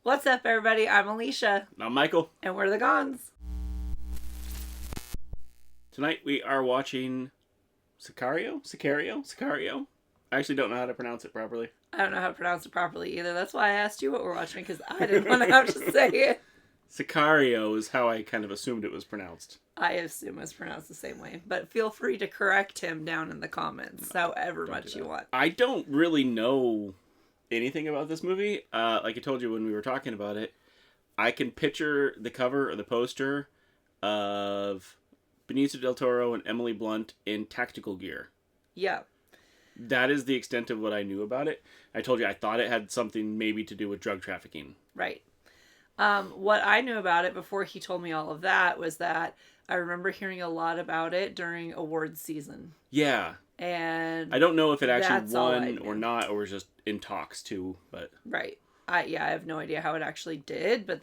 What's up, everybody? I'm Alicia. And I'm Michael. And we're the Gons. Tonight we are watching Sicario? I actually don't know how to pronounce it properly. I don't know how to pronounce it properly either. That's why I asked you what we're watching, because I didn't want to have to say it. Sicario is how I kind of assumed it was pronounced. I assume it's pronounced the same way. But feel free to correct him down in the comments, however much you want. I don't really know anything about this movie. Like I told you when we were talking about it, I can picture the cover or the poster of Benicio del Toro and Emily Blunt in tactical gear. Yeah. That is the extent of what I knew about it. I told you I thought it had something maybe to do with drug trafficking. Right. What I knew about it before he told me all of that was that I remember hearing a lot about it during awards season. Yeah. And I don't know if it actually won or not, or was just in talks too, but... Right. I have no idea how it actually did, but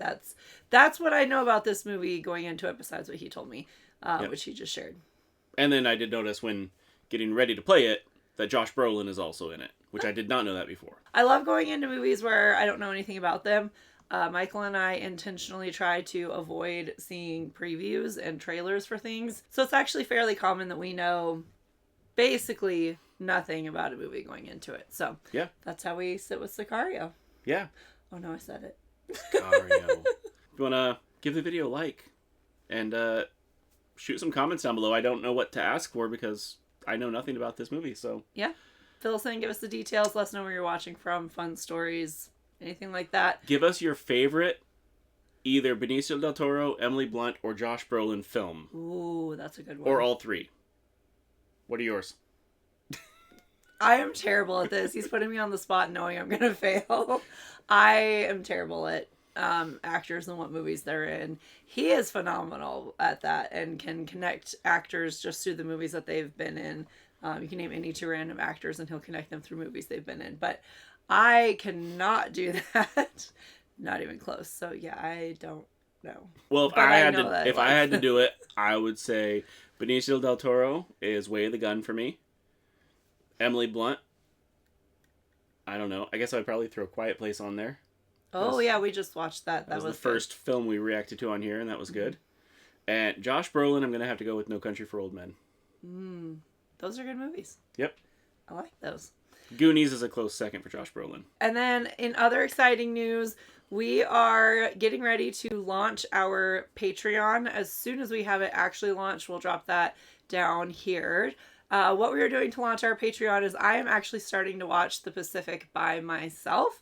that's what I know about this movie going into it, besides what he told me, which he just shared. And then I did notice when getting ready to play it, that Josh Brolin is also in it, which I did not know that before. I love going into movies where I don't know anything about them. Michael and I intentionally try to avoid seeing previews and trailers for things. So it's actually fairly common that we know basically nothing about a movie going into it. So yeah, that's how we sit with Sicario. Yeah. Oh no, I said it. Sicario. If you want to give the video a like and shoot some comments down below. I don't know what to ask for because I know nothing about this movie. So yeah, fill us in, give us the details, let us know where you're watching from, fun stories, anything like that. Give us your favorite either Benicio del Toro, Emily Blunt, or Josh Brolin film. Ooh, that's a good one. Or all three. What are yours? I am terrible at this. He's putting me on the spot knowing I'm going to fail. I am terrible at actors and what movies they're in. He is phenomenal at that and can connect actors just through the movies that they've been in. You can name any two random actors and he'll connect them through movies they've been in. But I cannot do that. Not even close. So yeah, I don't know. Well, if I had to do it, I would say Benicio del Toro is Way of the Gun for me. Emily Blunt, I don't know. I guess I'd probably throw Quiet Place on there. Oh, yeah, we just watched that. That was the first film we reacted to on here, and that was good. And Josh Brolin, I'm going to have to go with No Country for Old Men. Those are good movies. Yep. I like those. Goonies is a close second for Josh Brolin. And then in other exciting news, we are getting ready to launch our Patreon. As soon as we have it actually launched, we'll drop that down here. What we are doing to launch our Patreon is I am actually starting to watch The Pacific by myself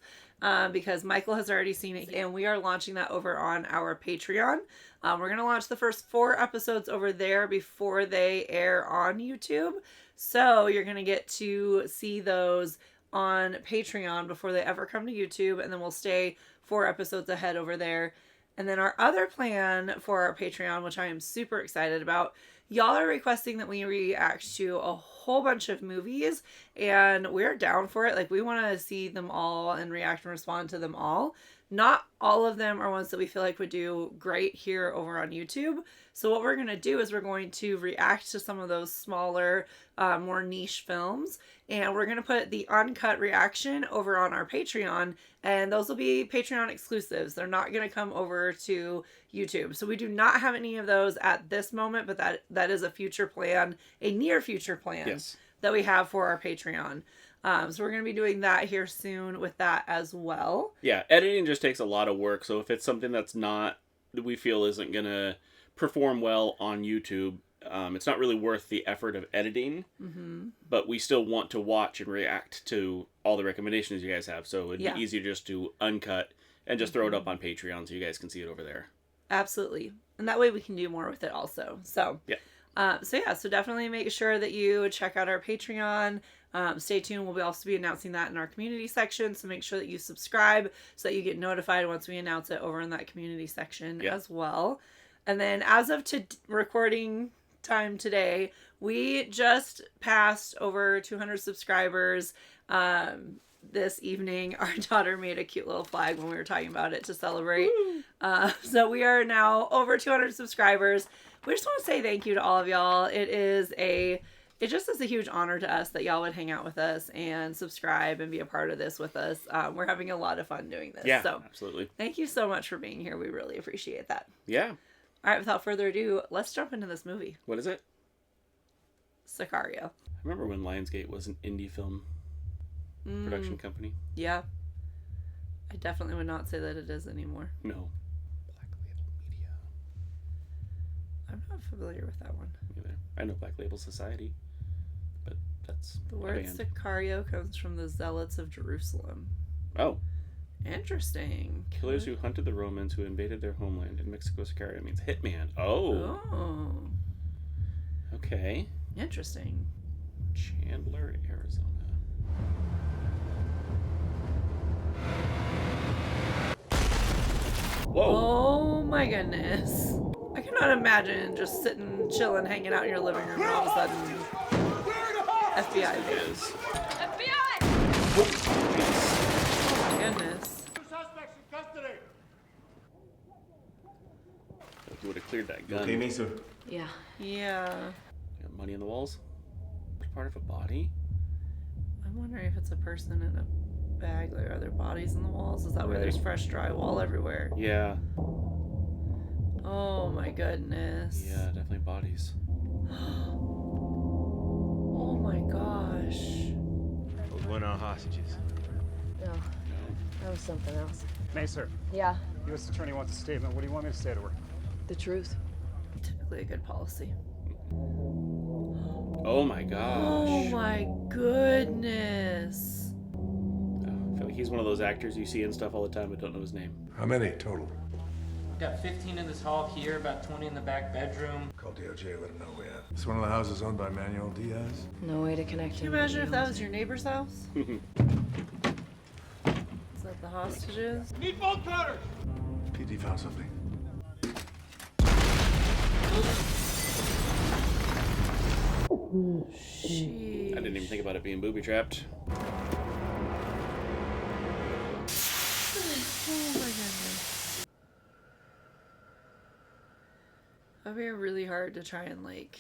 because Michael has already seen it, and we are launching that over on our Patreon. We're going to launch the first 4 episodes over there before they air on YouTube. So you're going to get to see those on Patreon before they ever come to YouTube, and then we'll stay 4 episodes ahead over there. And then our other plan for our Patreon, which I am super excited about, y'all are requesting that we react to a whole bunch of movies, and we're down for it. Like, we want to see them all and react and respond to them all. Not all of them are ones that we feel like would do great here over on YouTube. So what we're going to do is we're going to react to some of those smaller, more niche films. And we're going to put the uncut reaction over on our Patreon. And those will be Patreon exclusives. They're not going to come over to YouTube. So we do not have any of those at this moment. But that is a future plan, a near future plan, yes, that we have for our Patreon. So we're going to be doing that here soon with that as well. Yeah, editing just takes a lot of work. So if it's something that we feel isn't going to perform well on YouTube, it's not really worth the effort of editing. Mm-hmm. But we still want to watch and react to all the recommendations you guys have. So it'd be easier just to uncut and just throw it up on Patreon so you guys can see it over there. Absolutely. And that way we can do more with it also. So yeah. So definitely make sure that you check out our Patreon. Stay tuned. We'll also be announcing that in our community section. So make sure that you subscribe so that you get notified once we announce it over in that community section as well. And then as of recording time today, we just passed over 200 subscribers. This evening, our daughter made a cute little flag when we were talking about it to celebrate. So we are now over 200 subscribers. We just want to say thank you to all of y'all. It is a it just is a huge honor to us that y'all would hang out with us and subscribe and be a part of this with us. We're having a lot of fun doing this. Yeah, so absolutely. Thank you so much for being here. We really appreciate that. Yeah. All right, without further ado, let's jump into this movie. What is it? Sicario. I remember when Lionsgate was an indie film production company. Yeah. I definitely would not say that it is anymore. No. Black Label Media. I'm not familiar with that one. Either. I know Black Label Society, but that's the word Sicario comes from the Zealots of Jerusalem. Oh. Interesting. Killers who hunted the Romans who invaded their homeland in Mexico. Sicario means hitman. Oh. Okay. Interesting. Chandler, Arizona. Whoa. Oh my goodness. I cannot imagine just sitting, chilling, hanging out in your living room and all of a sudden FBI is. FBI! Oh my goodness. Two suspects in custody. You would have cleared that gun. Okay, Mesa. Yeah. Yeah. Got money on the walls? Part of a body? I'm wondering if it's a person in a bag. Like, are there bodies in the walls? Is that where there's fresh drywall everywhere? Yeah. Oh my goodness. Yeah, definitely bodies. Oh my gosh. Those weren't our hostages. No, that was something else. Macer, Yeah, U.S. Attorney wants a statement. What do you want me to say to her? the truth. Typically a good policy. Oh my gosh. Oh my goodness. I feel like he's one of those actors you see in stuff all the time but don't know his name. How many total? Got 15 in this hall here, about 20 in the back bedroom. Call DOJ, let them know we have. It's one of the houses owned by Manuel Diaz. No way to connect Can him. you imagine if that was your neighbor's house? Is that the hostages? Need bolt cutters. PD found something. Sheesh. I didn't even think about it being booby trapped. Oh my goodness. That'd be really hard to try and like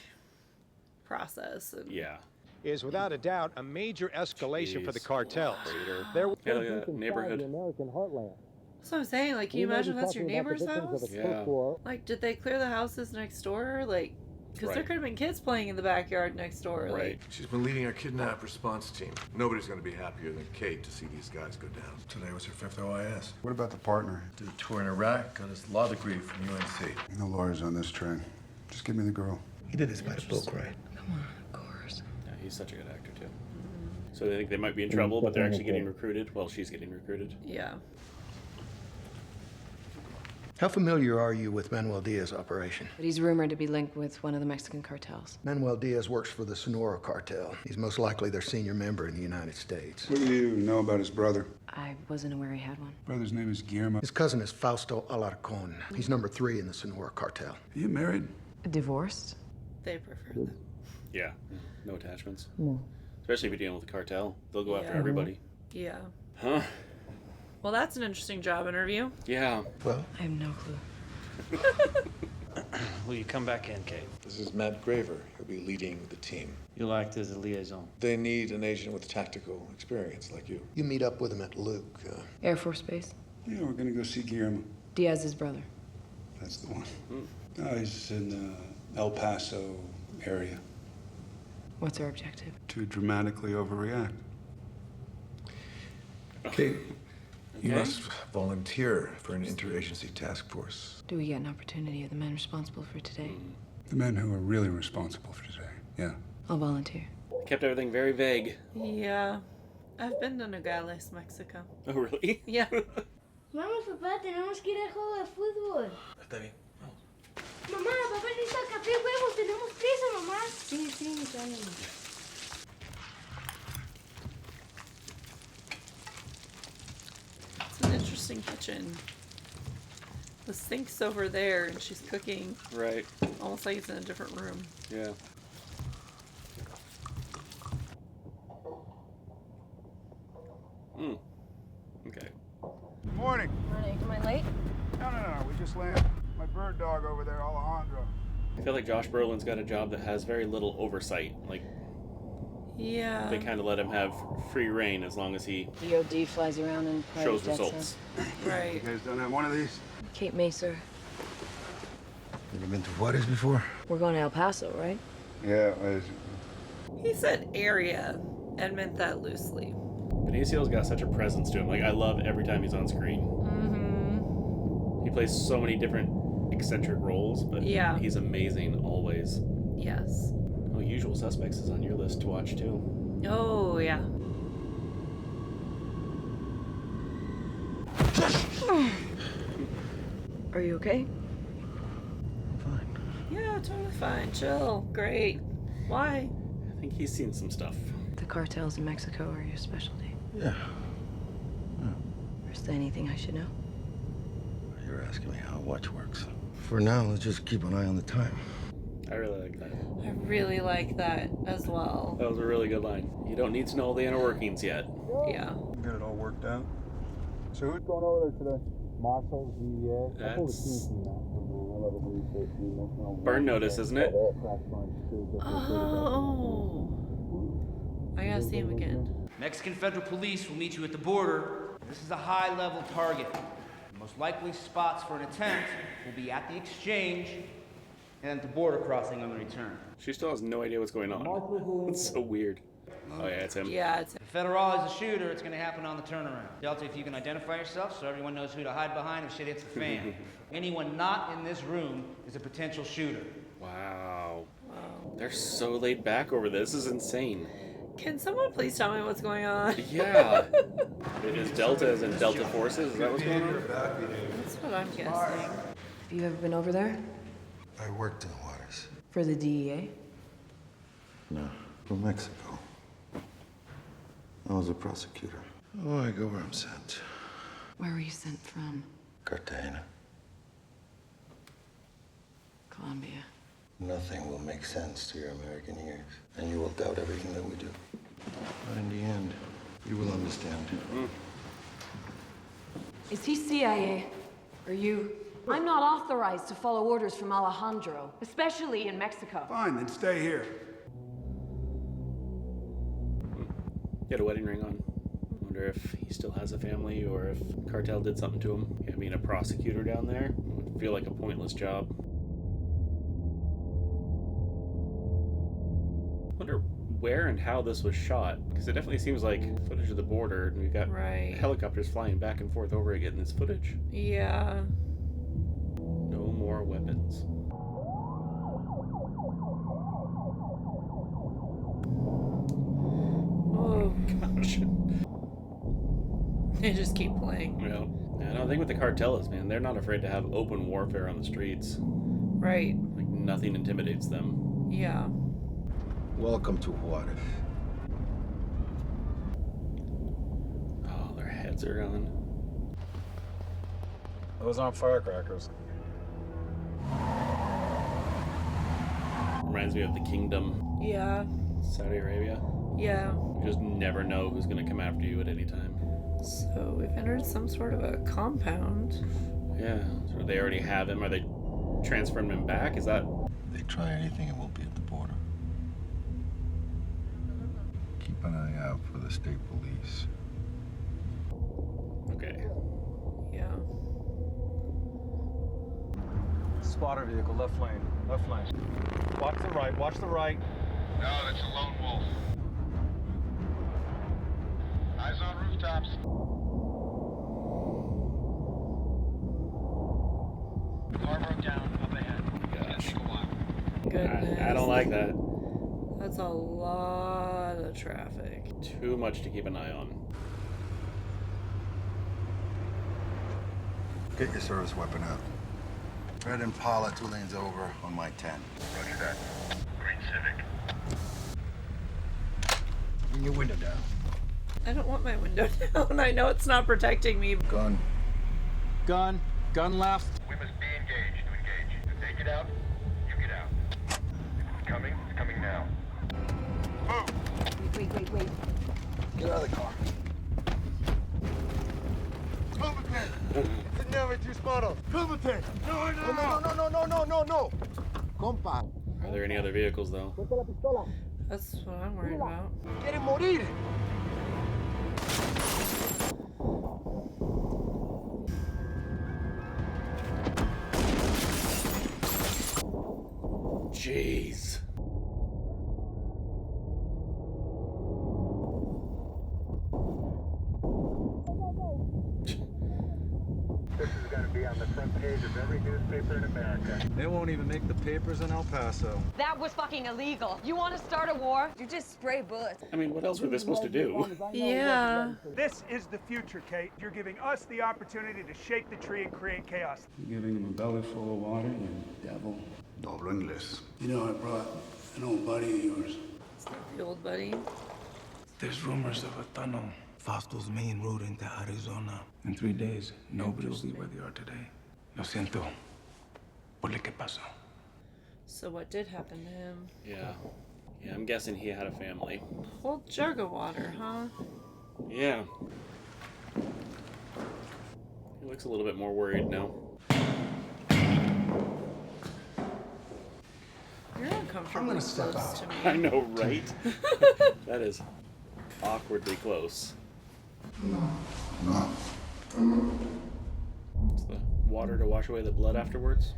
process. And... Yeah. Is without a doubt a major escalation for the Jeez. cartels. Crater. There Yeah, look at that neighborhood. That's what I'm saying. Like, can you imagine if that's your neighbor's house? Yeah. Like, did they clear the houses next door? Like, because there Right. could have been kids playing in the backyard next door. Right. She's been leading our kidnap response team. Nobody's gonna be happier than Kate to see these guys go down. Today was her 5th OIS. What about the partner? Did a tour in Iraq, got his law degree from UNC. No lawyers on this train. Just give me the girl. He did this by the book, right? Come on, of course. Yeah, he's such a good actor too. So they think they might be in trouble, but they're actually getting recruited. Well, she's getting recruited. Yeah. How familiar are you with Manuel Diaz's operation? But he's rumored to be linked with one of the Mexican cartels. Manuel Diaz works for the Sonora cartel. He's most likely their senior member in the United States. What do you know about his brother? I wasn't aware he had one. Brother's name is Guillermo. His cousin is Fausto Alarcon. He's number 3 in the Sonora cartel. Are you married? Divorced? They prefer that. Yeah. No attachments. No. Especially if you're dealing with the cartel. They'll go after Yeah. everybody. Yeah. Huh. Well, that's an interesting job interview. Yeah. Well, I have no clue. Will you come back in, Kate? This is Matt Graver. He'll be leading the team. You'll act as a liaison. They need an agent with tactical experience like you. you meet up with him at Luke. Air Force Base? Yeah, we're gonna go see Guillermo. Diaz's brother. That's the one. No, he's in the El Paso area. What's our objective? To dramatically overreact. Kate, you Okay. must volunteer for an interagency task force. Do we get an opportunity of the men responsible for today? The men who are really responsible for today. Yeah. I'll volunteer. Kept everything very vague. Yeah. I've been to Nogales, Mexico. Oh, really? Yeah. Vamos, papá, tenemos que ir al juego de fútbol. Está bien. Mamá, papá necesita café y huevos, tenemos prisa, mamá. Sí, sí, tráeme. It's an interesting kitchen. The sink's over there, and she's cooking Right. almost like it's in a different room. Yeah. Okay. Good morning. Are you coming late? No, we just landed. My bird dog over there, Alejandro. I feel like Josh Brolin's got a job that has very little oversight. Like, Yeah. They kind of let him have free reign as long as he DOD flies around in private shows jets, results. Right. You guys don't have one of these? Cape May, sir. You been to Juarez before? We're going to El Paso, right? Yeah, He said area and meant that loosely. Benicio's got such a presence to him. Like, I love every time he's on screen. Mm-hmm. He plays so many different eccentric roles, but Yeah. he's amazing always. Yes. Oh, Usual Suspects is on your list to watch too. Oh, yeah. Are you okay? Yeah, totally fine. Chill. Great. Why? I think he's seen some stuff. The cartels in Mexico are your specialty. Yeah. Is there anything I should know? You're asking me how a watch works. For now, let's just keep an eye on the time. I really like that. I really like that as well. That was a really good line. You don't need to know all the inner workings yet. Yeah. Get it all worked out. So who's Going over there today. Marshals, DEA. That's burn notice, isn't it? Oh. I gotta see him again. Mexican Federal Police will meet you at the border. This is a high-level target. The most likely spots for an attempt will be at the exchange and at the border crossing on the return. She still has no idea what's going on. It's so weird. Oh yeah, it's him. Yeah, it's If Federal is a shooter, it's going to happen on the turnaround. Delta, if you can identify yourself so everyone knows who to hide behind if shit hits the fan. Anyone not in this room is a potential shooter. Wow. They're so laid back over this. This is insane. Can someone please tell me what's going on? Yeah. Is Delta as in Delta Forces? Is that what's going on? That's what I'm guessing. Have you ever been over there? I worked in Juarez. For the DEA? No, from Mexico. I was a prosecutor. Oh, I go where I'm sent. Where were you sent from? Cartagena. Colombia. Nothing will make sense to your American ears, and you will doubt everything that we do. But in the end, you will understand. Is he CIA? Are you? I'm not authorized to follow orders from Alejandro, especially in Mexico. Fine, then stay here. He had a wedding ring on. Wonder if he still has a family or if cartel did something to him. Yeah, being a prosecutor down there would feel like a pointless job. Wonder where and how this was shot, because it definitely seems like footage of the border, and we've got helicopters flying back and forth over it getting this footage. Yeah. No more weapons. Oh gosh. They just keep playing. Yeah. And I think with the cartel is, man, they're not afraid to have open warfare on the streets. Right. Like nothing intimidates them. Yeah. Welcome to Juarez. Oh, their heads are gone. Those aren't firecrackers. Reminds me of the Kingdom. Yeah. Saudi Arabia. Yeah. You just never know who's going to come after you at any time. So we've entered some sort of a compound. Yeah. So they already have him. Are they transferring him back? Is that... If they try anything, it will be at the border. Keep an eye out for the state police. Okay. Yeah. Spotter vehicle, left lane. Left lane. Watch the right, watch the right. No, that's a lone wolf. Eyes on rooftops. Car broke down up ahead. Gosh. Goodness. I don't like that. That's a lot of traffic. Too much to keep an eye on. Get your service weapon out. Red Impala, 2 lanes over on my 10. Roger that. Green Civic. Bring your window down. I don't want my window down. I know it's not protecting me. Gun. Gun. Gun left. We must be engaged to engage. If they get out, you get out. If it's coming now. Move! Wait. Get out of the car. Señor, tu sparo. Cúmete! No. Compa. Are there any other vehicles, though? That's what I'm worried about. ¡Quieren morir! Jeez. This is going to be on the front page of every newspaper in America. They won't even make the papers in El Paso. That was fucking illegal. You want to start a war? You just spray bullets. I mean, what else were they supposed to do? Yeah. This is the future, Kate. You're giving us the opportunity to shake the tree and create chaos. You're giving him a belly full of water, you devil. Doblo inglés. You know, I brought an old buddy of yours. It's not the old buddy. There's rumors of a tunnel. Fausto's main road into Arizona. In 3 days, nobody will be where they are today. Lo siento. Por lo que pasó. So what did happen to him? Yeah. Yeah, I'm guessing he had a family. Whole jug of water, huh? Yeah. He looks a little bit more worried now. You're uncomfortable. I'm gonna step close out. to me. I know, right? That is awkwardly close. It's the water to wash away the blood afterwards.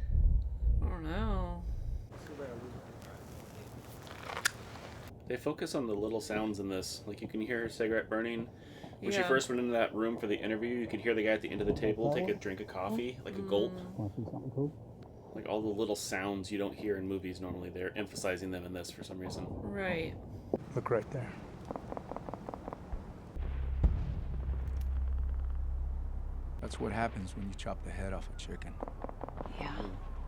I don't know. They focus on the little sounds in this. Like, you can hear her cigarette burning. When she Yeah. first went into that room for the interview, you could hear the guy at the end of the table take a drink of coffee, like a gulp. Like, all the little sounds you don't hear in movies normally. They're emphasizing them in this for some reason. Right. Look right there. That's what happens when you chop the head off a chicken. Yeah.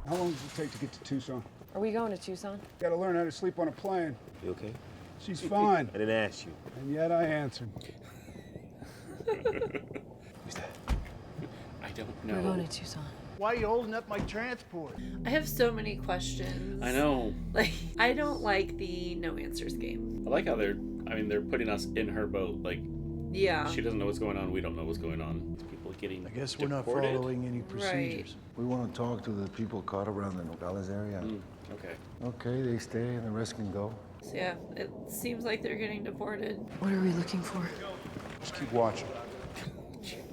How long does it take to get to Tucson? Are we going to Tucson? Gotta learn how to sleep on a plane. You okay? She's fine. I didn't ask you. And yet I answered. Who's that? I don't We're know. going to Tucson. Why are you holding up my transport? I have so many questions. I know. Like, I don't like the no answers game. I like how they're putting us in her boat. Like, Yeah. she doesn't know what's going on. We don't know what's going on. People getting I guess we're not deported? following any procedures. We want to talk to the people caught around the Nogales area. Okay. Okay, they stay and the rest can go. So yeah, it seems like they're getting deported. What are we looking for? Just keep watching.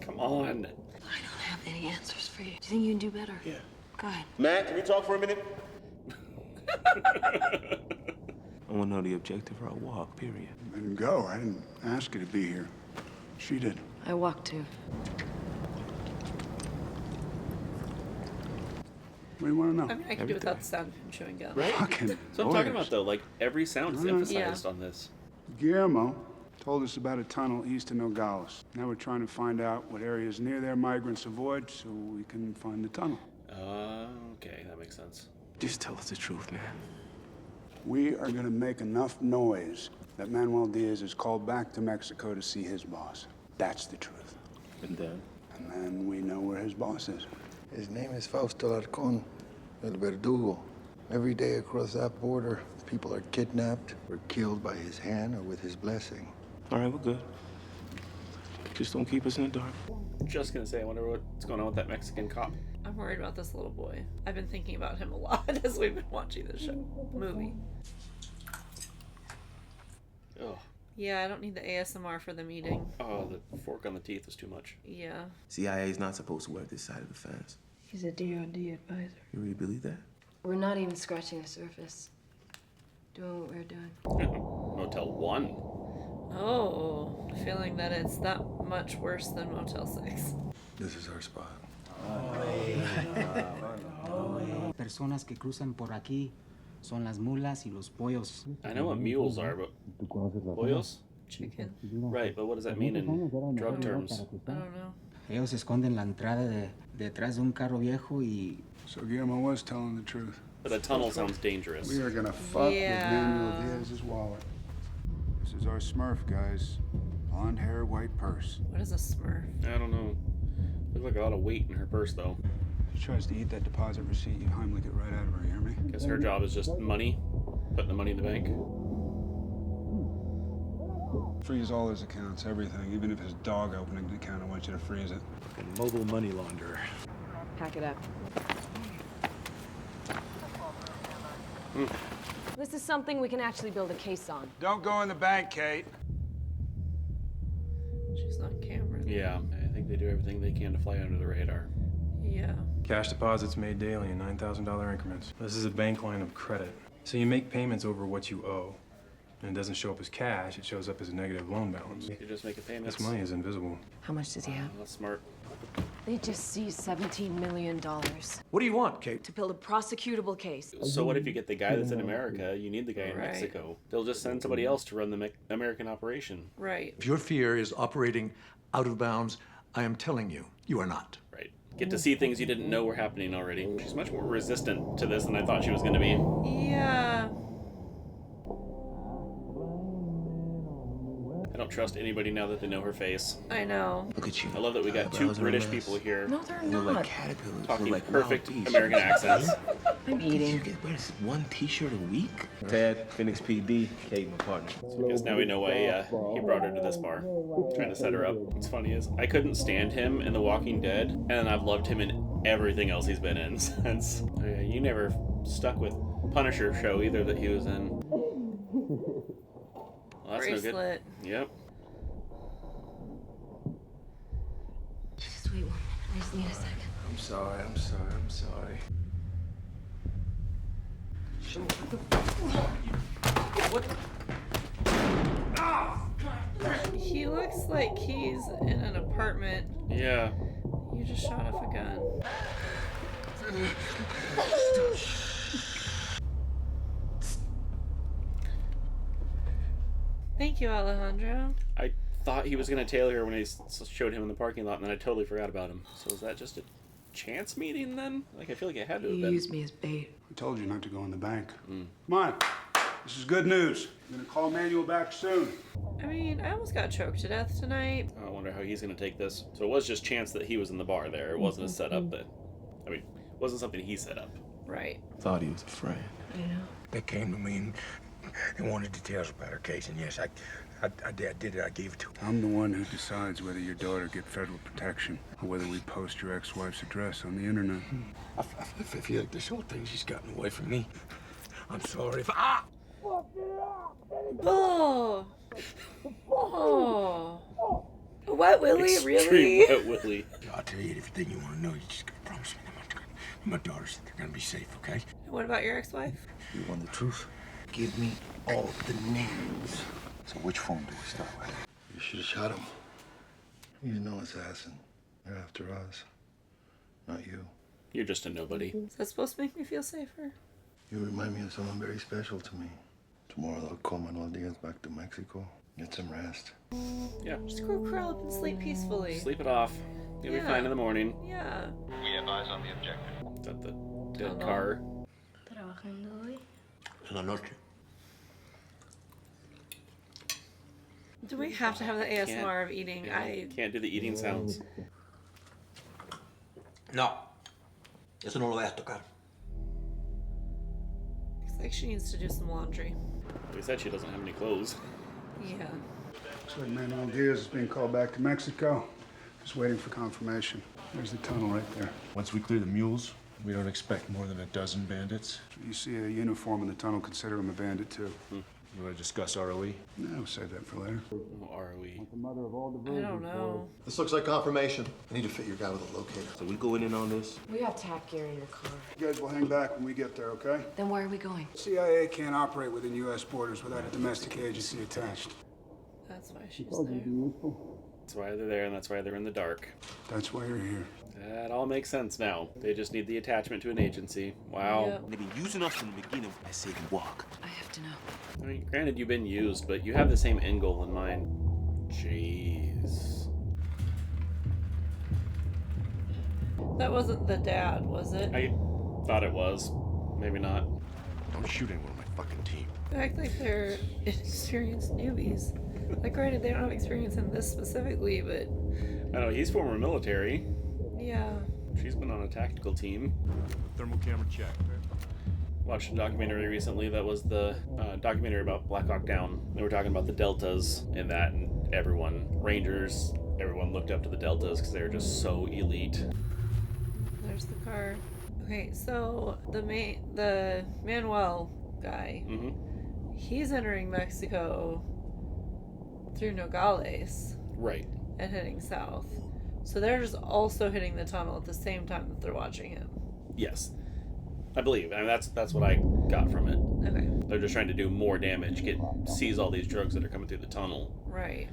Come on. I don't have any answers for you. Do you think you can do better? Yeah. Go ahead. Matt, can we talk for a minute? I want to know the objective of our walk, period. Let him go. I didn't ask you to be here. She did. I walked too. What do you want to know? I mean, I can do without the sound of him chewing gum. Right? Fucking So I'm talking lawyers. about, though, like, every sound is Yeah. emphasized on this. Guillermo told us about a tunnel east of Nogales. Now we're trying to find out what areas near there migrants avoid so we can find the tunnel. Okay, that makes sense. Just tell us the truth, man. We are going to make enough noise that Manuel Diaz is called back to Mexico to see his boss. That's the truth. And then? And then we know where his boss is. His name is Fausto Alarcón, El Verdugo. Every day across that border, people are kidnapped or killed by his hand or with his blessing. All right, we're good. Just don't keep us in the dark. Just gonna say, I wonder what's going on with that Mexican cop. I'm worried about this little boy. I've been thinking about him a lot as we've been watching this movie. Oh. Yeah, I don't need the ASMR for the meeting. Oh, the fork on the teeth is too much. Yeah. CIA's not supposed to work this side of the fence. He's a DOD advisor. You really believe that? We're not even scratching the surface. Doing what we're doing. Motel 1. Oh, feeling that it's that much worse than Motel 6. This is our spot. Personas que cruzan por aquí son las mulas y los pollos. I know what mules are, but pollos? Chicken. Right, but what does that mean in drug terms? I don't know. Ellos esconden la entrada detrás de un carro viejo y... So Guillermo was telling the truth. But a tunnel sounds dangerous. We are gonna fuck with Manuel Diaz's wallet. This is our Smurf, guys. Blonde hair, white purse. What is a Smurf? I don't know. Looks like a lot of weight in her purse, though. She tries to eat that deposit receipt, you Heimlich it right out of her, you hear me? Guess her job is just money. Putting the money in the bank. Freeze all his accounts, everything. Even if his dog opened an account, I want you to freeze it. A mobile money launderer. Pack it up. This is something we can actually build a case on. Don't go in the bank, Kate. She's on camera. Yeah, I think they do everything they can to fly under the radar. Yeah. Cash deposits made daily in $9,000 increments. This is a bank line of credit. So you make payments over what you owe. And it doesn't show up as cash, it shows up as a negative loan balance. You just make a payment. This money is invisible. How much does he have? That's smart. They just seized $17 million. What do you want, Kate? To build a prosecutable case. So what if you get the guy that's in America? You need the guy in Right. Mexico. They'll just send somebody else to run the American operation. Right. If your fear is operating out of bounds, I am telling you, you are not. Right. Get to see things you didn't know were happening already. She's much more resistant to this than I thought she was going to be. Yeah. I don't trust anybody now that they know her face. I know. Look at you. I love that we got two Eyebrows are a British mess. people here No, they're You look like not. caterpillars. talking You look like perfect wild beasts. American accents. I'm You eating. get this one t-shirt a week? Ted, Phoenix PD, Kate, my partner. So I guess now we know why he brought her to this bar. Trying to set her up. What's funny is I couldn't stand him in The Walking Dead, and I've loved him in everything else he's been in since. Oh, yeah, you never stuck with Punisher show either that he was in. Well, that's Bracelet. no good. Yep. Just wait 1 minute. I just need a second. I'm sorry, I'm sorry, I'm sorry. He looks like he's in an apartment. Yeah. You just shot off a gun. Thank you, Alejandro. I thought he was going to tail her when I showed him in the parking lot, and then I totally forgot about him. So is that just a chance meeting then? Like, I feel like it had to have You been. used me as bait. I told you not to go in the bank. Come on. This is good news. I'm gonna call Manuel back soon. I mean, I almost got choked to death tonight. I wonder how he's going to take this. So it was just chance that he was in the bar there. It wasn't a setup that... I mean, it wasn't something he set up. Right. Thought he was a friend. I know. They came to me and wanted details about her case, and yes, I did it. I gave it to her. I'm the one who decides whether your daughter get federal protection or whether we post your ex-wife's address on the internet. I feel like this whole thing, she's gotten away from me. I'm sorry if I... Oh. Oh. What, Willie? Extreme Really? Wet Willie. I'll tell you everything you want to know. You just gotta promise me that my daughters, they're gonna be safe, okay? What about your ex-wife? You want the truth? Give me all the names. So which phone do we start with? You should have shot him. He's no assassin. They're after us, not you. You're just a nobody. Is that supposed to make me feel safer? You remind me of someone very special to me. Tomorrow they'll call Manuel Diaz back to Mexico. Get some rest. Yeah. Just go curl up and sleep peacefully. Sleep it off. You'll be fine in the morning. Yeah. We have eyes on the objective. Is that the dead car? Trabajando hoy. En la noche. Do we have to have the ASMR of eating? I Can't do the eating sounds. No. Eso no lo vas a tocar. Looks like she needs to do some laundry. They said she doesn't have any clothes. Yeah. Looks like Manuel Diaz is being called back to Mexico. Just waiting for confirmation. There's the tunnel right there. Once we clear the mules, we don't expect more than a dozen bandits. You see a uniform in the tunnel, consider him a bandit too. You want to discuss ROE? No, we'll save that for later. ROE. The mother of all I don't know. This looks like confirmation. I need to fit your guy with a locator. So we going in on this? We have tack gear in your car. You guys will hang back when we get there, okay? Then where are we going? CIA can't operate within U.S. borders without a domestic agency attached. That's why she's there. That's why they're there, and that's why they're in the dark. That's why you're here. That all makes sense now. They just need the attachment to an agency. Wow. Yep. They've been using us from the beginning. I say walk. I have to know. I mean, granted, you've been used, but you have the same end goal in mind. Jeez. That wasn't the dad, was it? I thought it was. Maybe not. Don't shoot anyone on my fucking team. They act like they're inexperienced newbies. Like, granted, they don't have experience in this specifically, but I know, he's former military. yeah. She's been on a tactical team. Thermal camera check. Watched a documentary recently that was the documentary about Black Hawk Down. They were talking about the deltas in that, and everyone, Rangers, everyone looked up to the deltas because they were just so elite. There's the car. Okay, so the Manuel guy. Mm-hmm. He's entering Mexico through Nogales. Right. And heading south. So they're just also hitting the tunnel at the same time that they're watching him. Yes. I believe. I mean, that's what I got from it. Okay. They're just trying to do more damage, seize all these drugs that are coming through the tunnel. Right.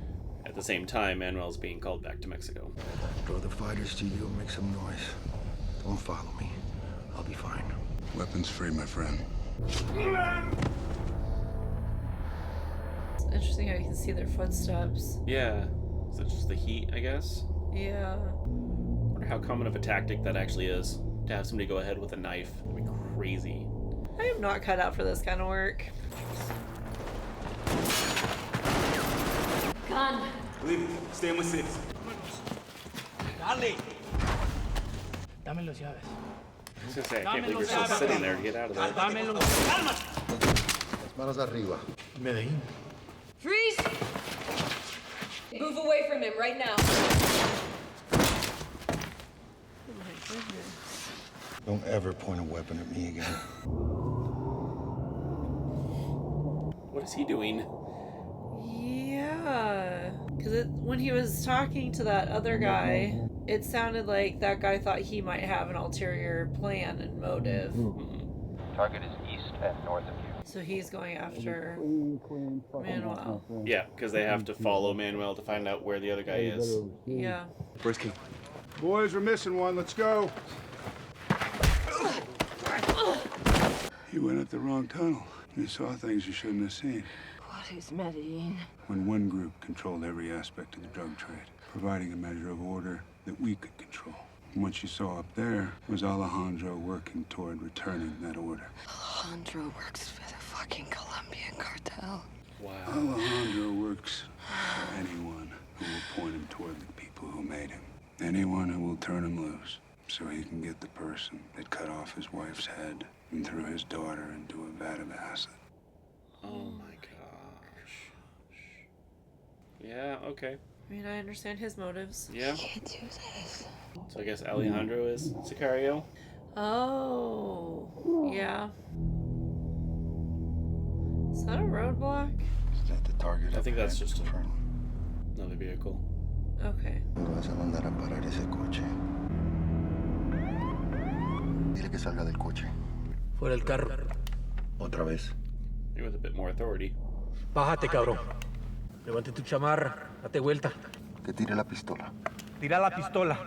At the same time, Manuel's being called back to Mexico. Draw the fighters to you, make some noise. Don't follow me. I'll be fine. Weapons free, my friend. It's interesting how you can see their footsteps. Yeah. Is that just the heat, I guess? Yeah. I wonder how common of a tactic that actually is. To have somebody go ahead with a knife. That'd be crazy. I am not cut out for this kind of work. Gun. Leave it. Stay in my seats. Dale. Dame los llaves. I was gonna say, I can't believe you're still sitting there to get out of there. Dame los Las manos arriba. Medellín. Freeze! Move away from him right now. Oh my goodness. Don't ever point a weapon at me again. What is he doing? Yeah. Because when he was talking to that other guy, it sounded like that guy thought he might have an ulterior plan and motive. Target is east and north of you. So he's going after Manuel. Yeah, because they have to follow Manuel to find out where the other guy is. Yeah. Where's King? Boys, we're missing one. Let's go. You went up the wrong tunnel. You saw things you shouldn't have seen. What is Medellin? When one group controlled every aspect of the drug trade, providing a measure of order that we could control. And what you saw up there was Alejandro working toward returning that order. Alejandro works for the fucking Colombian cartel. Wow. Alejandro works for anyone who will point him toward the people who made him. Anyone who will turn him loose so he can get the person that cut off his wife's head and threw his daughter into a vat of acid. Oh my gosh. Yeah, okay. I mean, I understand his motives. Yeah. Can't do this. So I guess Alejandro is Sicario. Oh. Yeah. Is that a roadblock? Is that the target? I think that's ahead? just Confirm. another vehicle. Okay. ¿Dónde vas a mandar a parar ese coche? Dile que salga del coche. Fuera el carro. Otra vez. Maybe with a bit more authority. Bájate, cabrón. Levante tu chamarra. Date vuelta. Que tire la pistola. Tira la pistola.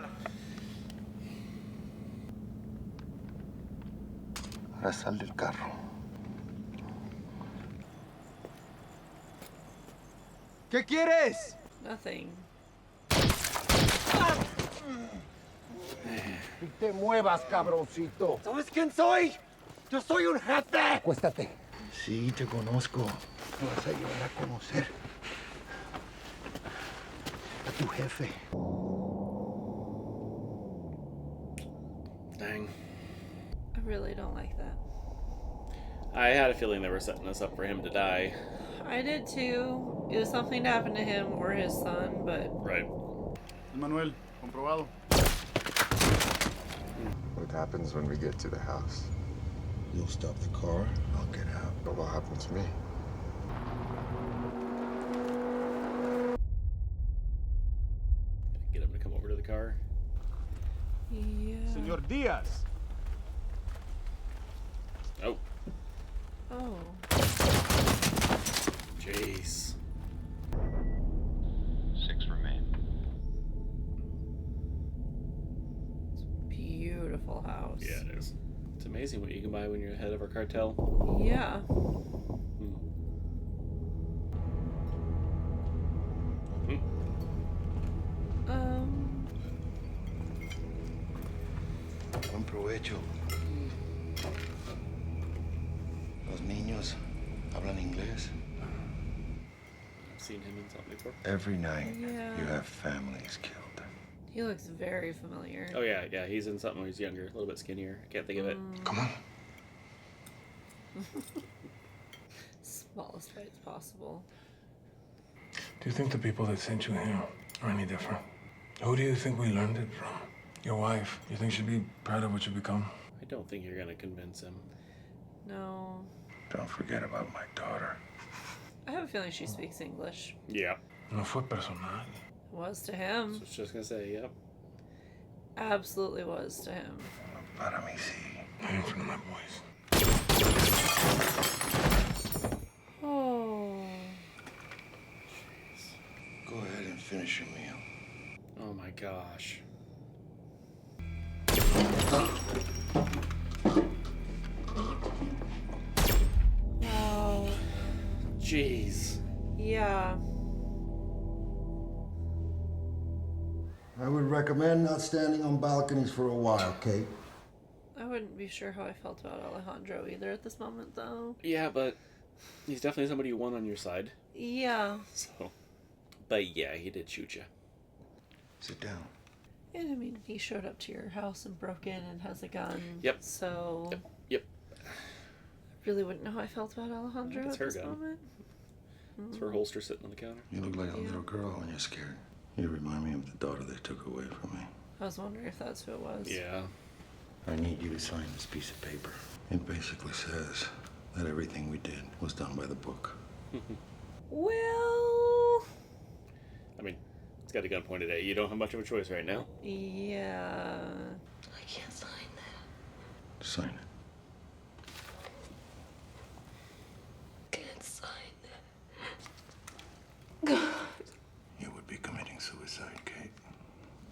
Ahora sal del carro. ¿Qué quieres? Nothing. ¡Y te muevas, cabroncito! ¿Sabes quién soy? Yo soy un jefe. Acuéstate. Sí, te conozco. Me vas a llevar a conocer a tu jefe. Dang. I really don't like that. I had a feeling they were setting us up for him to die. I did too. It was something to happen to him or his son, but... Right. Manuel, comprobado. What happens when we get to the house? You'll stop the car, I'll get out. What will happen to me? Get him to come over to the car. Yeah. Senor Diaz. Oh. Oh. Jeez. 6 remain. Beautiful house. Yeah, it is. It's amazing what you can buy when you're head of a cartel. Yeah. Buen provecho. Los niños hablan inglés. I've seen him in something before. Every night, Yeah. you have families killed. He looks very familiar. Oh yeah, yeah. He's in something when he's younger, a little bit skinnier. I can't think of it. Come on. Smallest fights possible. Do you think the people that sent you here are any different? Who do you think we learned it from? Your wife. You think she'd be proud of what you become? I don't think you're gonna convince him. No. Don't forget about my daughter. I have a feeling she speaks English. Yeah. No fue personal. Was to him. I was just gonna say, yep. Absolutely was to him. Para mí sí. I ain't from my boys. Oh. Go ahead and finish your meal. Oh my gosh. Wow. Jeez. Yeah. I would recommend not standing on balconies for a while, Kate. I wouldn't be sure how I felt about Alejandro either at this moment, though. Yeah, but he's definitely somebody you want on your side. Yeah. So, but yeah, he did shoot you. Sit down. And I mean, he showed up to your house and broke in and has a gun. Yep. So. Yep. I really wouldn't know how I felt about Alejandro It's at her this gun. moment. It's her holster sitting on the counter. You look like a little girl when you're scared. You remind me of the daughter they took away from me. I was wondering if that's who it was. Yeah. I need you to sign this piece of paper. It basically says that everything we did was done by the book. Well. I mean, it's got a gun pointed at you. You don't have much of a choice right now. Yeah. I can't sign that. Sign it. Can't sign You would be committing suicide, Kate.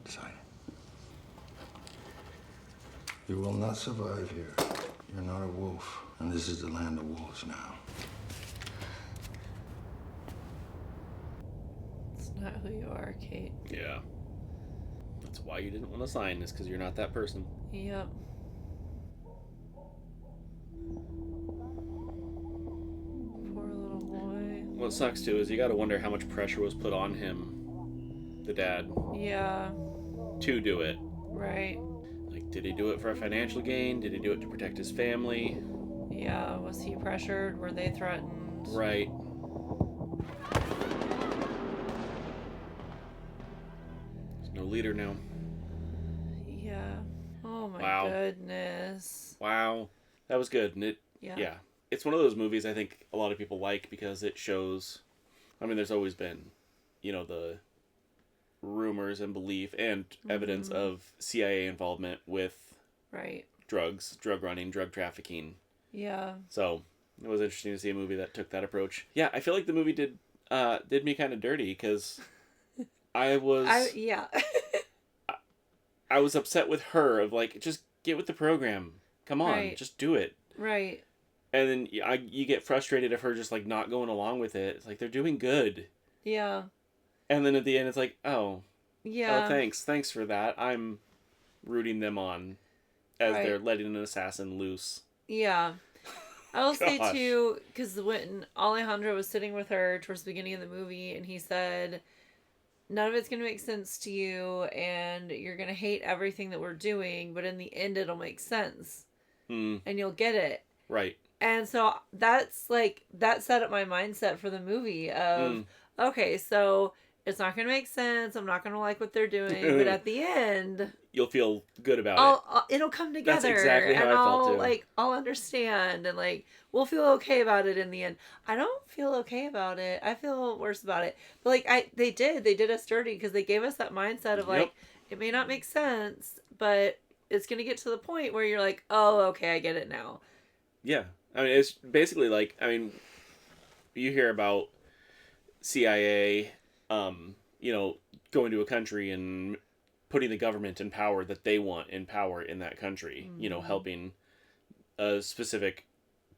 Sign it. You will not survive here. You're not a wolf, and this is the land of wolves now. It's not who you are, Kate. Yeah. That's why you didn't want to sign this, because you're not that person. Yep. Poor little boy. What sucks too is you got to wonder how much pressure was put on him, the dad, Yeah. to do it. Right. Like, did he do it for a financial gain? Did he do it to protect his family? Yeah. Was he pressured? Were they threatened? Right. There's no leader now. Yeah. Oh my Wow. goodness. Wow. That was good. And Yeah. It's one of those movies I think a lot of people like because it shows, I mean, there's always been, the rumors and belief and evidence of CIA involvement with Right. drugs, drug running, drug trafficking. Yeah. So it was interesting to see a movie that took that approach. Yeah, I feel like the movie did me kind of dirty because I was yeah. I was upset with her of like, just get with the program. Come on, Right. just do it. Right. And then you get frustrated of her just like not going along with it. It's like they're doing good. Yeah. And then at the end it's like, Yeah. thanks for that. I'm rooting them on as Right. they're letting an assassin loose. Yeah. I will say Gosh. too, because when Alejandro was sitting with her towards the beginning of the movie, and he said, "None of it's gonna make sense to you, and you're gonna hate everything that we're doing, but in the end, it'll make sense, and you'll get it." Right. And so that's like that set up my mindset for the movie of okay, so it's not gonna make sense. I'm not gonna like what they're doing, but at the end, You'll feel good about it. it'll come together, That's exactly how and I felt, too. I'll understand, and like we'll feel okay about it in the end. I don't feel okay about it. I feel worse about it. But like they did us dirty because they gave us that mindset of like it may not make sense, but it's gonna get to the point where you're like, oh, okay, I get it now. Yeah. I mean, it's basically like, you hear about CIA, going to a country and putting the government in power that they want in power in that country, helping a specific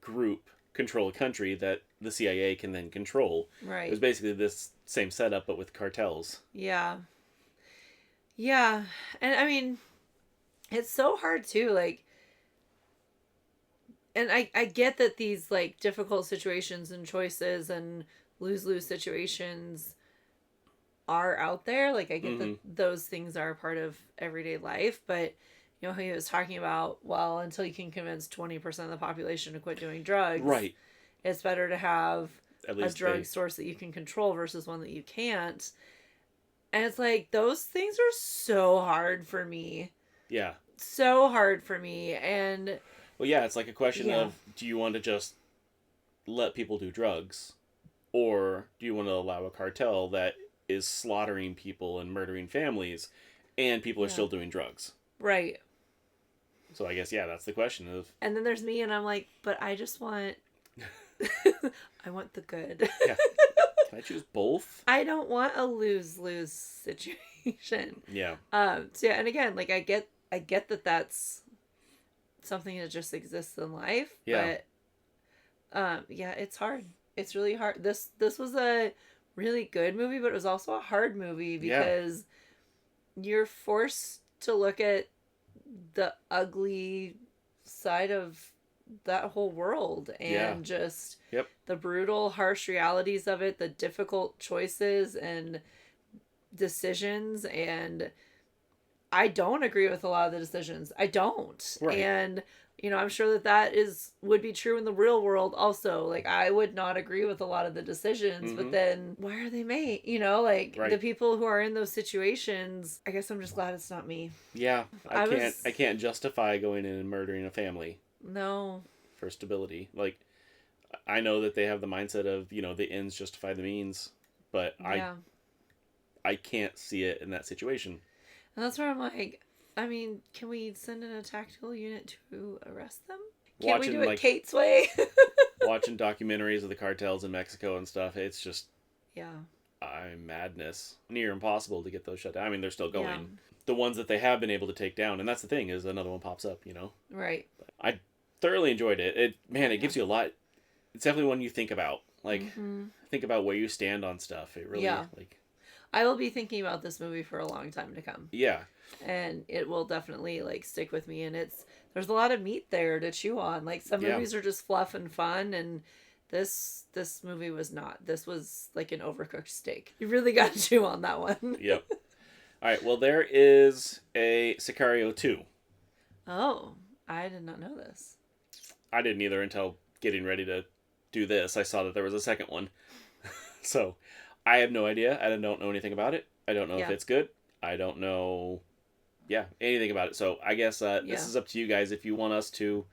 group control a country that the CIA can then control. Right. It was basically this same setup, but with cartels. Yeah. Yeah. And I mean, it's so hard too, like, and I get that these like difficult situations and choices and lose-lose situations are out there. Like I get that those things are a part of everyday life, but how he was talking about, well, until you can convince 20% of the population to quit doing drugs, Right. it's better to have At a least drug source that you can control versus one that you can't. And it's like, those things are so hard for me. Yeah. So hard for me. And well, yeah, it's like a question Yeah. of, do you want to just let people do drugs? Or do you want to allow a cartel that is slaughtering people and murdering families, and people are still doing drugs? Right. So I guess, that's the question of... And then there's me, and I'm like, but I just want... I want the good. Yeah. Can I choose both? I don't want a lose-lose situation. Yeah. So and again, like I get that that's something that just exists in life. Yeah. But it's hard. It's really hard. This was a really good movie, but it was also a hard movie because you're forced to look at the ugly side of that whole world and just the brutal, harsh realities of it, the difficult choices and decisions. And I don't agree with a lot of the decisions. I don't. Right. And, I'm sure that would be true in the real world also. Like, I would not agree with a lot of the decisions, but then why are they made? The people who are in those situations, I guess I'm just glad it's not me. Yeah. I can't justify going in and murdering a family. No. For stability. Like, I know that they have the mindset of, the ends justify the means, but I can't see it in that situation. And that's where I'm like, can we send in a tactical unit to arrest them? Can't we do it Kate's way? Watching documentaries of the cartels in Mexico and stuff, it's just... Yeah. Madness. Near impossible to get those shut down. They're still going. Yeah. The ones that they have been able to take down, and that's the thing, is another one pops up, Right. But I thoroughly enjoyed it. It gives you a lot. It's definitely one you think about. Think about where you stand on stuff. It really, I will be thinking about this movie for a long time to come. Yeah. And it will definitely, stick with me. And there's a lot of meat there to chew on. Some movies are just fluff and fun, and this movie was not. This was like an overcooked steak. You really got to chew on that one. Yep. All right, well, there is a Sicario 2. Oh, I did not know this. I didn't either until getting ready to do this. I saw that there was a second one. So, I have no idea. I don't know anything about it. I don't know if it's good. I don't know, anything about it. So, I guess this is up to you guys. If you want us to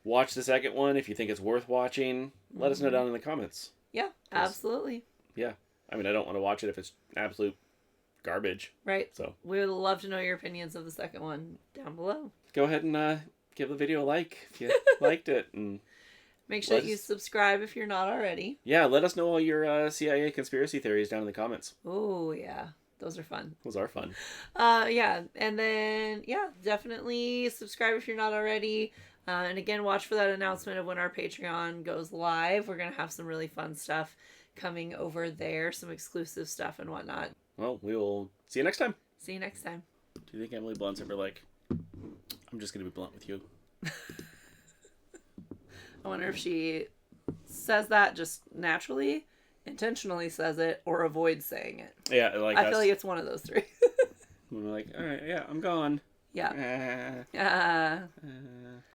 watch the second one, if you think it's worth watching, let us know down in the comments. Yeah, absolutely. Yeah. I don't want to watch it if it's absolute garbage. Right. So we would love to know your opinions of the second one down below. Go ahead and give the video a like if you liked it, and make sure that you subscribe if you're not already. Yeah, let us know all your CIA conspiracy theories down in the comments. Oh yeah, those are fun. Those are fun. And then definitely subscribe if you're not already. And again, watch for that announcement of when our Patreon goes live. We're gonna have some really fun stuff coming over there, some exclusive stuff and whatnot. Well, we will see you next time. See you next time. Do you think Emily Blunt's ever like, I'm just going to be blunt with you? I wonder if she says that just naturally, intentionally says it, or avoids saying it. Yeah, I feel like it's one of those three. We're like, all right, I'm gone. Yeah.